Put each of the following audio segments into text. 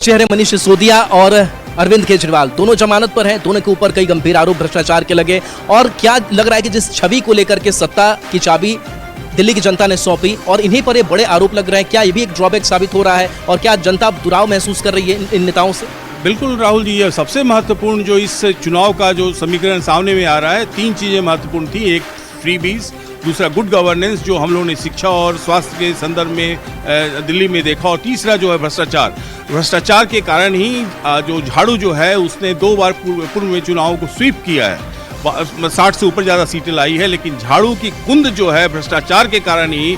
चेहरे मनीष सिसोदिया और अरविंद केजरीवाल दोनों जमानत पर हैं। दोनों के ऊपर कई गंभीर आरोप भ्रष्टाचार के लगे और क्या लग रहा है कि जिस छवि को लेकर के सत्ता की चाबी दिल्ली की जनता ने सौंपी और इन्हीं पर ये बड़े आरोप लग रहे हैं, क्या ये भी एक ड्रॉबैक साबित हो रहा है और क्या जनता दुराव महसूस कर रही है इन नेताओं से? बिल्कुल राहुल जी, ये सबसे महत्वपूर्ण जो इस चुनाव का जो समीकरण सामने में आ रहा है, तीन चीज़ें महत्वपूर्ण थी। एक फ्रीबीज, दूसरा गुड गवर्नेंस जो हम लोगों ने शिक्षा और स्वास्थ्य के संदर्भ में दिल्ली में देखा, और तीसरा जो है भ्रष्टाचार। भ्रष्टाचार के कारण ही जो झाड़ू जो है उसने 2 बार पूर्व में चुनावों को स्वीप किया है, 60 से ऊपर ज़्यादा सीटें लाई है, लेकिन झाड़ू की कुंद जो है भ्रष्टाचार के कारण ही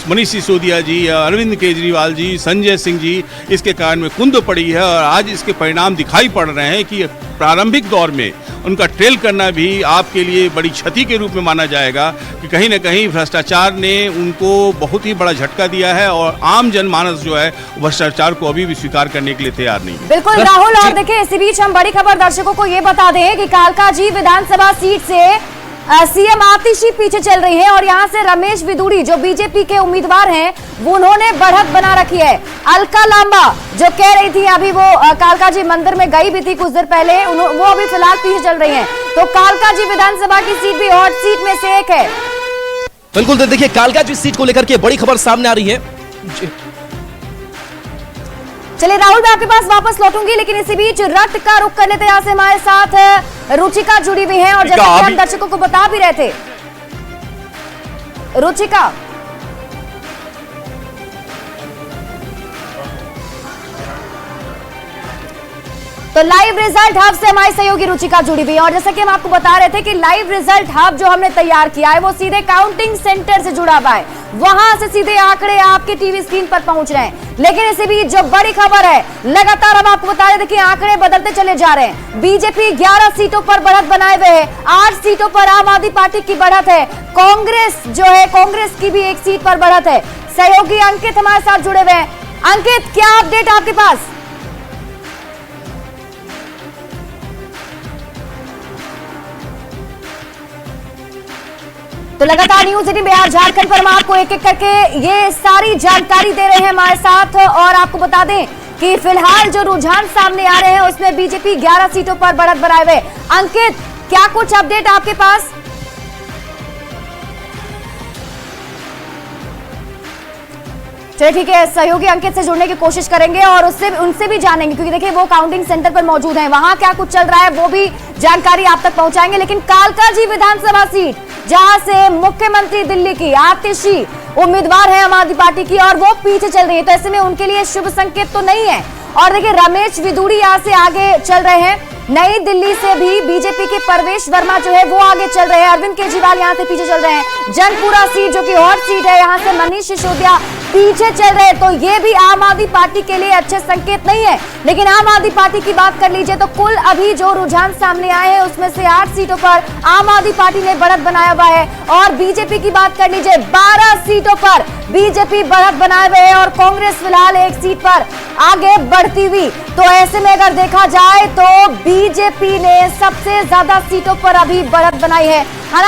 मनीष सिसोदिया जी, अरविंद केजरीवाल जी, संजय सिंह जी, इसके कारण में कुंद पड़ी है। और आज इसके परिणाम दिखाई पड़ रहे हैं कि प्रारंभिक दौर में उनका ट्रेल करना भी आपके लिए बड़ी क्षति के रूप में माना जाएगा कि कहीं ना कहीं भ्रष्टाचार ने उनको बहुत ही बड़ा झटका दिया है और आम जनमानस जो है भ्रष्टाचार को अभी भी स्वीकार करने के लिए तैयार नहीं है। बिल्कुल राहुल, और देखिए इसी बीच हम बड़ी खबर दर्शकों को ये बता दें कि कालकाजी विधानसभा सीट से सीएम आतिशी पीछे चल रही हैं और यहां से रमेश विदुड़ी जो बीजेपी के उम्मीदवार हैं वो उन्होंने बढ़त बना रखी है। अलका लांबा जो कह रही थी, अभी वो कालकाजी मंदिर में गई भी थी कुछ देर पहले, वो अभी फिलहाल पीछे चल रही हैं। तो कालकाजी विधानसभा की सीट भी हॉट सीट में से एक है। बिल्कुल, तो देखिए कालकाजी सीट को लेकर के बड़ी खबर सामने आ रही है। चलिए राहुल, मैं आपके पास वापस लौटूंगी, लेकिन इसी बीच रक्त का रुख कर लेते हैं। यहाँ से हमारे साथ रुचिका जुड़ी हुई हैं और जैसा कि हम दर्शकों को बता भी रहे थे, रुचिका तो लाइव रिजल्ट हब से हमारी सहयोगी रुचिका जुड़ी हुई है और जैसा कि हम आपको बता रहे थे कि लाइव रिजल्ट हब जो हमने तैयार किया है वो सीधे काउंटिंग सेंटर से जुड़ा हुआ है, वहां से सीधे आंकड़े आपके टीवी स्क्रीन पर पहुंच रहे हैं। लेकिन इसी बीच जो बड़ी खबर है, लगातार हम आपको बता रहे थे कि आंकड़े बदलते चले जा रहे हैं। बीजेपी 11 सीटों पर बढ़त बनाए हुए है, 8 सीटों पर आम आदमी पार्टी की बढ़त है, कांग्रेस जो है कांग्रेस की भी 1 सीट पर बढ़त है। सहयोगी अंकित हमारे साथ जुड़े हुए हैं। अंकित, क्या अपडेट आपके पास? तो लगातार न्यूज 18 बिहार झारखंड पर हम आपको एक एक करके ये सारी जानकारी दे रहे हैं हमारे साथ और आपको बता दें कि फिलहाल जो रुझान सामने आ रहे हैं उसमें बीजेपी 11 सीटों पर बढ़त बनाए हुए। अंकित, क्या कुछ अपडेट आपके पास? चलिए ठीक है, सहयोगी अंकित से जुड़ने की कोशिश करेंगे और उनसे भी जानेंगे, क्योंकि देखिए वो काउंटिंग सेंटर पर मौजूद हैं, वहां क्या कुछ चल रहा है वो भी जानकारी आप तक पहुंचाएंगे। लेकिन कालकाजी विधानसभा सीट जहां से मुख्यमंत्री दिल्ली की आतिशी उम्मीदवार है आम आदमी पार्टी की और वो पीछे चल रही है, तो ऐसे में उनके लिए शुभ संकेत तो नहीं है। और देखिए रमेश विदुड़ी यहां से आगे चल रहे हैं, नई दिल्ली से भी बीजेपी के परवेश वर्मा जो है वो आगे चल रहे हैं, अरविंद केजरीवाल यहां से पीछे चल रहे हैं। जंगपुरा सीट जो कि हॉट सीट है, यहां से मनीष सिसोदिया पीछे चल रहे हैं, तो ये भी आम आदमी पार्टी के लिए अच्छे संकेत नहीं है। लेकिन आम आदमी पार्टी की बात कर लीजिए तो कुल अभी जो रुझान सामने आए हैं उसमें से 8 सीटों पर आम आदमी पार्टी ने बढ़त बनाया हुआ है और बीजेपी की बात कर लीजिए 12 सीटों पर बीजेपी बढ़त बनाए हुए है और कांग्रेस फिलहाल 1 सीट पर आगे बढ़ती हुई। तो ऐसे में अगर देखा जाए तो बीजेपी ने सबसे ज्यादा सीटों पर अभी बढ़त बनाई है। हालांकि